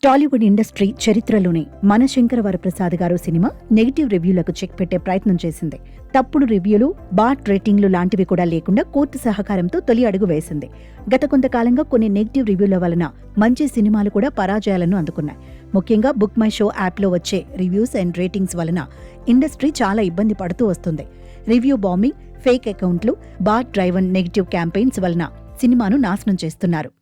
Tollywood industry చరిత్రలోనే మనశంకర వరప్రసాద్ గారు cinema negative రివ్యూలకు check పెట్టే ప్రయత్నం చేసింది. తప్పుడు రివ్యూలు, బాట్ రేటింగ్లు లాంటివి కూడా లేకుండా కోర్టు సహకారంతో తొలి అడుగు వేసింది. గత కొంతకాలంగా కొన్ని నెగిటివ్ రివ్యూల వలన మంచి సినిమాలు కూడా పరాజయాలను అందుకున్నాయి. ముఖ్యంగా బుక్ మై షో యాప్లో వచ్చే రివ్యూస్ అండ్ రేటింగ్స్ వలన ఇండస్ట్రీ చాలా ఇబ్బంది పడుతూ వస్తుంది. రివ్యూ బాంబింగ్, ఫేక్ అకౌంట్లు, బాట్ డ్రైవన్ నెగిటివ్ క్యాంపెయిన్స్ వలన సినిమాను నాశనం చేస్తున్నారు.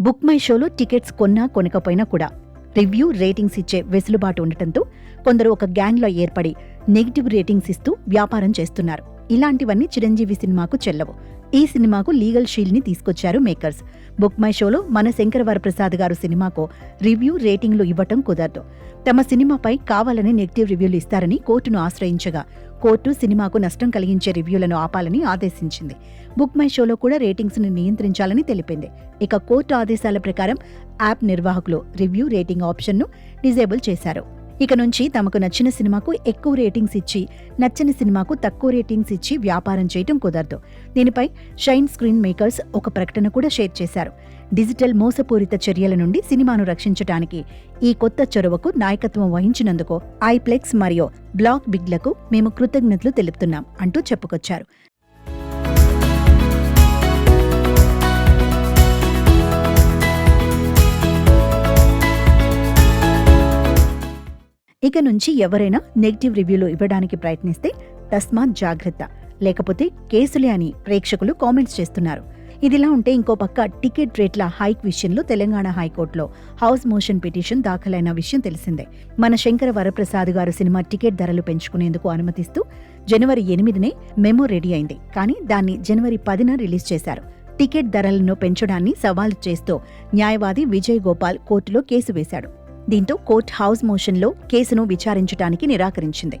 బుక్ మై షోలో టికెట్స్ కొన్నా కొనకపోయినా కూడా రివ్యూ, రేటింగ్స్ ఇచ్చే వెసులుబాటు ఉండటంతో కొందరు ఒక గ్యాంగ్లో ఏర్పడి నెగిటివ్ రేటింగ్స్ ఇస్తూ వ్యాపారం చేస్తున్నారు. ఇలాంటివన్నీ చిరంజీవి సినిమాకు చెల్లవు. ఈ సినిమాకు లీగల్ షీల్డ్ని తీసుకొచ్చారు మేకర్స్. బుక్ మై షోలో మన శంకర వరప్రసాద్ గారు సినిమాకు రివ్యూ, రేటింగ్లు ఇవ్వటం కుదరదు. తమ సినిమాపై కావాలని నెగిటివ్ రివ్యూలు ఇస్తారని కోర్టును ఆశ్రయించగా కోర్టు సినిమాకు నష్టం కలిగించే రివ్యూలను ఆపాలని ఆదేశించింది. బుక్ మై షోలో కూడా రేటింగ్స్ని నియంత్రించాలని తెలిపింది. ఇక కోర్టు ఆదేశాల ప్రకారం యాప్ నిర్వాహకులు రివ్యూ, రేటింగ్ ఆప్షన్ను డిజేబుల్ చేశారు. ఇక నుంచి తమకు నచ్చిన సినిమాకు ఎక్కువ రేటింగ్స్ ఇచ్చి, నచ్చని సినిమాకు తక్కువ రేటింగ్స్ ఇచ్చి వ్యాపారం చేయటం కుదరదు. దీనిపై షైన్ స్క్రీన్ మేకర్స్ ఒక ప్రకటన కూడా షేర్ చేశారు. డిజిటల్ మోసపూరిత చర్యల నుండి సినిమాను రక్షించడానికి ఈ కొత్త చొరవకు నాయకత్వం వహించినందుకు ఐప్లెక్స్ మరియు బ్లాక్ బిగ్లకు మేము కృతజ్ఞతలు తెలుపుతున్నాం అంటూ చెప్పుకొచ్చారు. ఇక నుంచి ఎవరైనా నెగిటివ్ రివ్యూలు ఇవ్వడానికి ప్రయత్నిస్తే తస్మాత్ జాగ్రత్త, లేకపోతే కేసులే అని ప్రేక్షకులు కామెంట్స్ చేస్తున్నారు. ఇదిలా ఉంటే ఇంకో పక్క టికెట్ రేట్ల హైక్ విషయంలో తెలంగాణ హైకోర్టులో హౌస్ మోషన్ పిటిషన్ దాఖలైన విషయం తెలిసిందే. మన శంకర వరప్రసాద్ గారు సినిమా టికెట్ ధరలు పెంచుకునేందుకు అనుమతిస్తూ జనవరి 8నే మెమో రెడీ అయింది. కానీ దాన్ని జనవరి 10న రిలీజ్ చేశారు. టికెట్ ధరలను పెంచడాన్ని సవాలు చేస్తూ న్యాయవాది విజయ్ గోపాల్ కోర్టులో కేసు వేశాడు. దీంతో కోర్టు హౌస్ మోషన్లో కేసును విచారించడానికి నిరాకరించింది.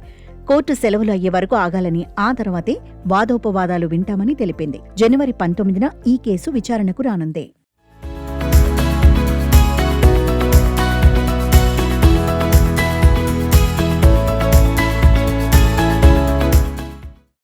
కోర్టు సెలవులు అయ్యే వరకు ఆగాలని, ఆ తర్వాతే వాదోపవాదాలు వింటామని తెలిపింది. జనవరి 19న ఈ కేసు విచారణకు రానుంది.